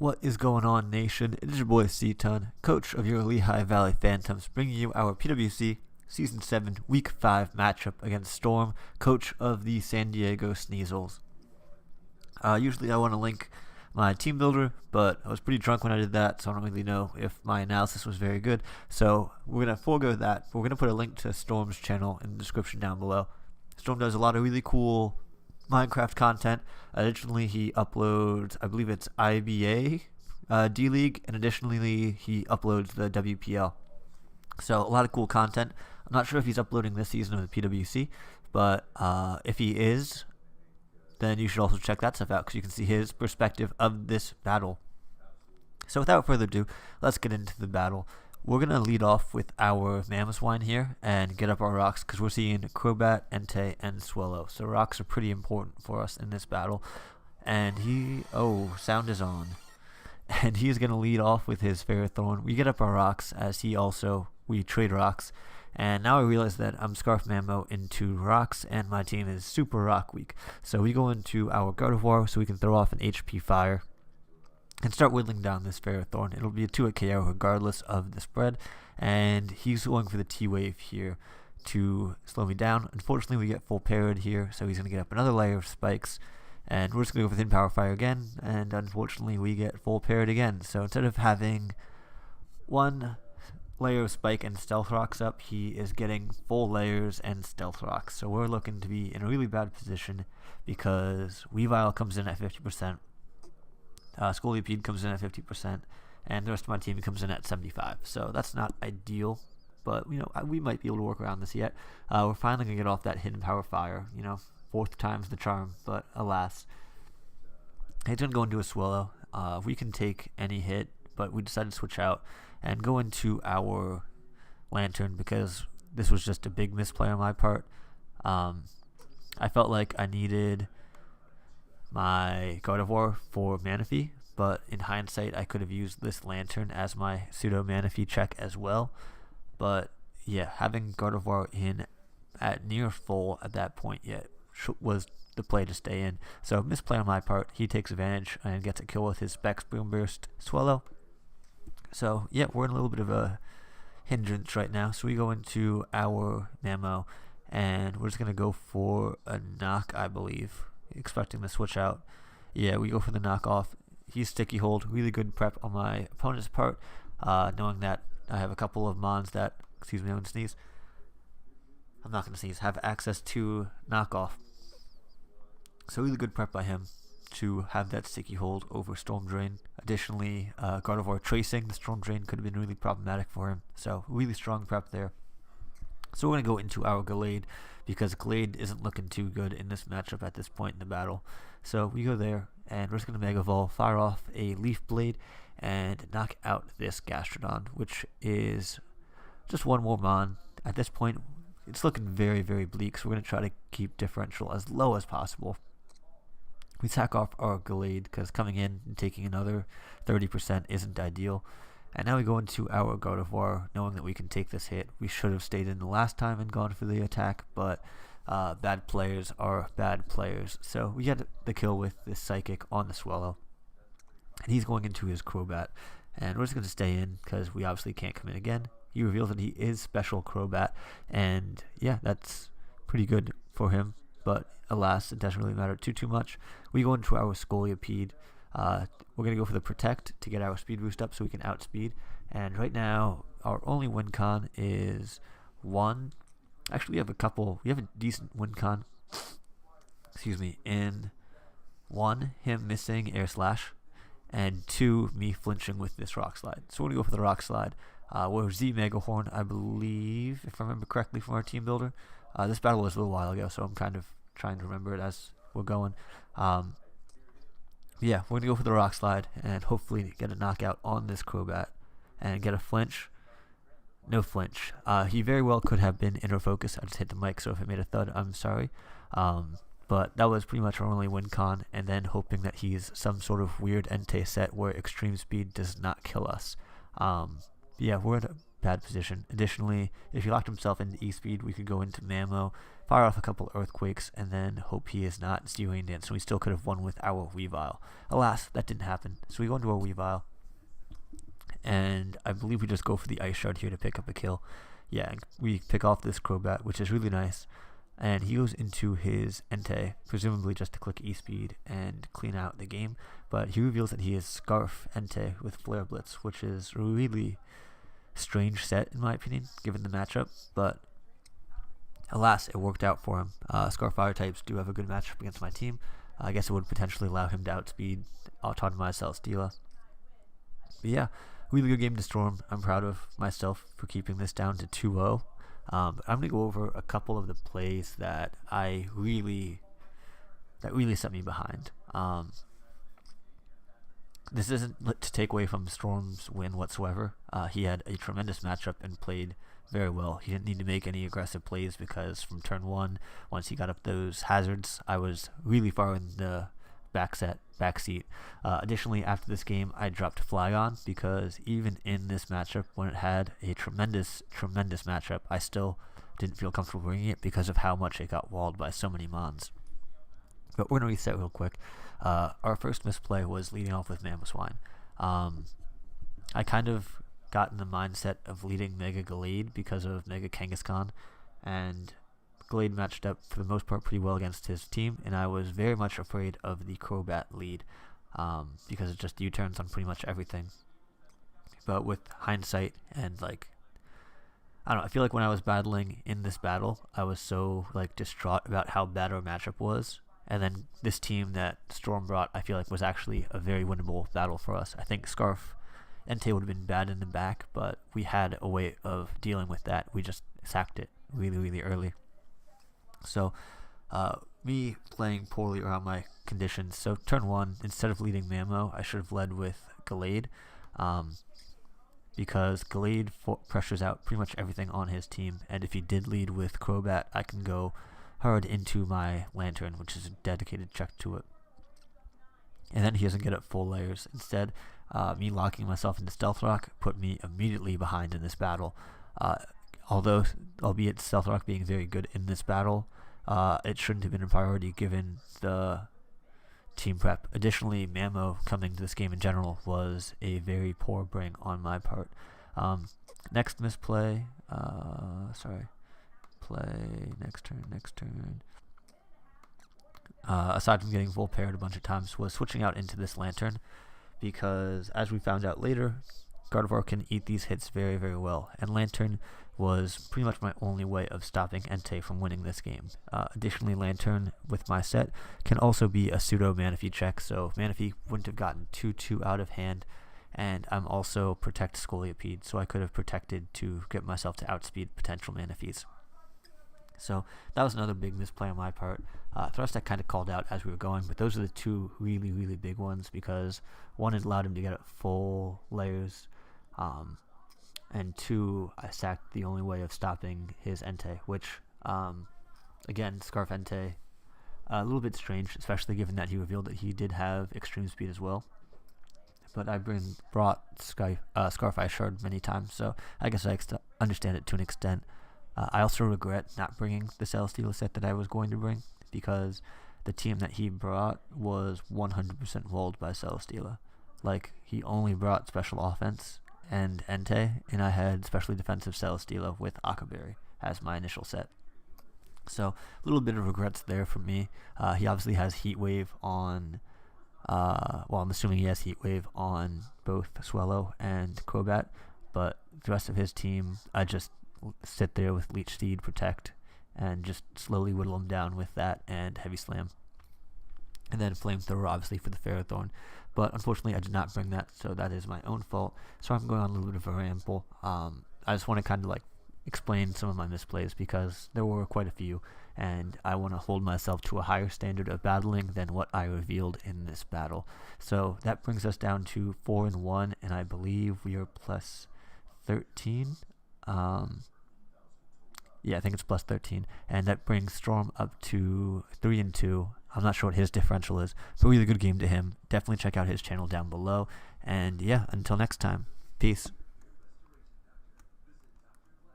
What is going on, nation? It is your boy C-Ton, coach of your Lehigh Valley Phantoms, bringing you our PWC Season 7 Week 5 matchup against Storm, coach of the San Diego Sneasels. Usually I want to link my team builder, but I was pretty drunk when I did that, so I don't really know if my analysis was very good. So we're going to forego that. We're going to put a link to Storm's channel in the description down below. Storm does a lot of really cool Minecraft content. Additionally, he uploads, I believe it's IBA D-League, and additionally he uploads the WPL. So a lot of cool content. I'm not sure if he's uploading this season of the PWC, but if he is, then you should also check that stuff out because you can see his perspective of this battle. So without further ado, let's get into the battle. We're going to lead off with our Mammothswine here and get up our rocks because we're seeing Crobat, Entei, and Swallow. So rocks are pretty important for us in this battle. And sound is on. And he's going to lead off with his Ferrothorn. We get up our rocks as we trade rocks. And now I realize that I'm Scarf Mammo into rocks and my team is super rock weak. So we go into our Gardevoir so we can throw off an HP Fire and start whittling down this Ferrothorn. It'll be a 2-hit KO regardless of the spread. And he's going for the T-Wave here to slow me down. Unfortunately, we get full parried here, so he's going to get up another layer of spikes. And we're just going to go for Thin Power Fire again. And unfortunately, we get full parried again. So instead of having one layer of spike and stealth rocks up, he is getting full layers and stealth rocks. So we're looking to be in a really bad position because Weavile comes in at 50%. Scolipede comes in at 50%, and the rest of my team comes in at 75%. So that's not ideal, but we might be able to work around this yet. We're finally gonna get off that hidden power fire. Fourth time's the charm, but alas, he's gonna go into a Swallow. We can take any hit, but we decided to switch out and go into our Lantern because this was just a big misplay on my part. I felt like I needed my Gardevoir for Manaphy, but in hindsight I could have used this Lantern as my pseudo Manaphy check as well. But yeah, having Gardevoir in at near full at that point was the play to stay in. So misplay on my part. He takes advantage and gets a kill with his Specs Boom Burst Swallow. So yeah, we're in a little bit of a hindrance right now. So we go into our Mammo and we're just gonna go for a knock, I believe, expecting the switch out. Yeah, we go for the knockoff. He's Sticky Hold. Really good prep on my opponent's part, knowing that I have a couple of mons that, excuse me, I'm going to sneeze. I'm not going to sneeze. Have access to knockoff. So really good prep by him to have that Sticky Hold over Storm Drain. Additionally, Gardevoir tracing the Storm Drain could have been really problematic for him. So really strong prep there. So we're going to go into our Gallade because Glade isn't looking too good in this matchup at this point in the battle. So we go there and we're just going to Mega Evolve, fire off a Leaf Blade, and knock out this Gastrodon, which is just one more Mon. At this point, it's looking very, very bleak, so we're going to try to keep differential as low as possible. We sack off our Gallade because coming in and taking another 30% isn't ideal. And now we go into our Gardevoir, knowing that we can take this hit. We should have stayed in the last time and gone for the attack, but bad players are bad players. So we get the kill with this Psychic on the Swallow. And he's going into his Crobat. And we're just going to stay in because we obviously can't come in again. He reveals that he is Special Crobat. And yeah, that's pretty good for him. But alas, it doesn't really matter too much. We go into our Scolipede. We're going to go for the Protect to get our speed boost up so we can outspeed. And right now, our only win con is 1. Actually, we have a couple. We have a decent win con. Excuse me. In 1, him missing Air Slash. And 2, me flinching with this Rock Slide. So we're going to go for the Rock Slide. We're Z Mega Horn, I believe, if I remember correctly from our team builder. This battle was a little while ago, so I'm kind of trying to remember it as we're going. Yeah, we're going to go for the Rock Slide and hopefully get a knockout on this Crobat and get a flinch. No flinch. He very well could have been Inner Focus. I just hit the mic, so if it made a thud, I'm sorry. But that was pretty much our only win con, and then hoping that he's some sort of weird Entei set where Extreme Speed does not kill us. Yeah, we're in a bad position. Additionally, if he locked himself into E-Speed, we could go into Mammo, fire off a couple earthquakes, and then hope he is not zeroing in. So we still could have won with our Weavile. Alas, that didn't happen. So we go into our Weavile, and I believe we just go for the Ice Shard here to pick up a kill. Yeah, we pick off this Crobat, which is really nice. And he goes into his Entei, presumably just to click E-Speed and clean out the game. But he reveals that he is Scarf Entei with Flare Blitz, which is a really strange set, in my opinion, given the matchup. But alas, it worked out for him. Scarf Fire types do have a good matchup against my team. I guess it would potentially allow him to outspeed Autotomize Celesteela. But yeah, really good game to Storm. I'm proud of myself for keeping this down to 2-0. I'm going to go over a couple of the plays that really set me behind. This isn't to take away from Storm's win whatsoever. He had a tremendous matchup and played very well. He didn't need to make any aggressive plays because from turn 1, once he got up those hazards, I was really far in the back seat. Additionally, after this game, I dropped Flygon because even in this matchup, when it had a tremendous matchup, I still didn't feel comfortable bringing it because of how much it got walled by so many mons. But we're going to reset real quick. Our first misplay was leading off with Mamoswine. I kind of got in the mindset of leading Mega Gallade because of Mega Kangaskhan, and Gallade matched up for the most part pretty well against his team, and I was very much afraid of the Crobat lead because it just U-turns on pretty much everything. But with hindsight and I don't know, I feel like when I was battling in this battle, I was so distraught about how bad our matchup was, and then this team that Storm brought, I feel like was actually a very winnable battle for us. I think Scarf Entei would have been bad in the back, but we had a way of dealing with that. We just sacked it really early. So, me playing poorly around my conditions. So, turn 1, instead of leading Mamo, I should have led with Gallade, because Gallade pressures out pretty much everything on his team, and if he did lead with Crobat, I can go hard into my Lantern, which is a dedicated check to it. And then he doesn't get up full layers. Instead, me locking myself into Stealth Rock put me immediately behind in this battle. Albeit Stealth Rock being very good in this battle, it shouldn't have been a priority given the team prep. Additionally, Mamo coming to this game in general was a very poor bring on my part. Next misplay, next turn. Aside from getting full paired a bunch of times, was switching out into this Lantern, because as we found out later, Gardevoir can eat these hits very well, and Lantern was pretty much my only way of stopping Entei from winning this game. Additionally, Lantern with my set can also be a pseudo Manaphy check, so Manaphy wouldn't have gotten too out of hand, and I'm also Protect Scolipede, so I could have protected to get myself to outspeed potential Manaphys. So that was another big misplay on my part. Thrust I kind of called out as we were going, but those are the two really big ones, because one, it allowed him to get up full layers, and two, I sacked the only way of stopping his Entei, which, again, Scarf Entei, a little bit strange, especially given that he revealed that he did have extreme speed as well. But I brought Scarf Ice Shard many times, so I guess I understand it to an extent. I also regret not bringing the Celesteela set that I was going to bring, because the team that he brought was 100% rolled by Celesteela. He only brought special offense and Entei, and I had specially defensive Celesteela with Akaberry as my initial set. So a little bit of regrets there for me. He obviously has Heat Wave on, I'm assuming he has Heat Wave on both Swellow and Crobat, but the rest of his team, I just sit there with Leech Seed, Protect, and just slowly whittle him down with that and Heavy Slam. And then Flamethrower, obviously, for the Ferrothorn. But unfortunately, I did not bring that, so that is my own fault. So I'm going on a little bit of a ramble. I just want to kind of explain some of my misplays, because there were quite a few, and I want to hold myself to a higher standard of battling than what I revealed in this battle. So that brings us down to 4-1, and I believe we are plus 13. Yeah, I think it's plus 13, and that brings Storm up to 3-2. I'm not sure what his differential is, but really good game to him. Definitely check out his channel down below, and yeah, until next time, peace.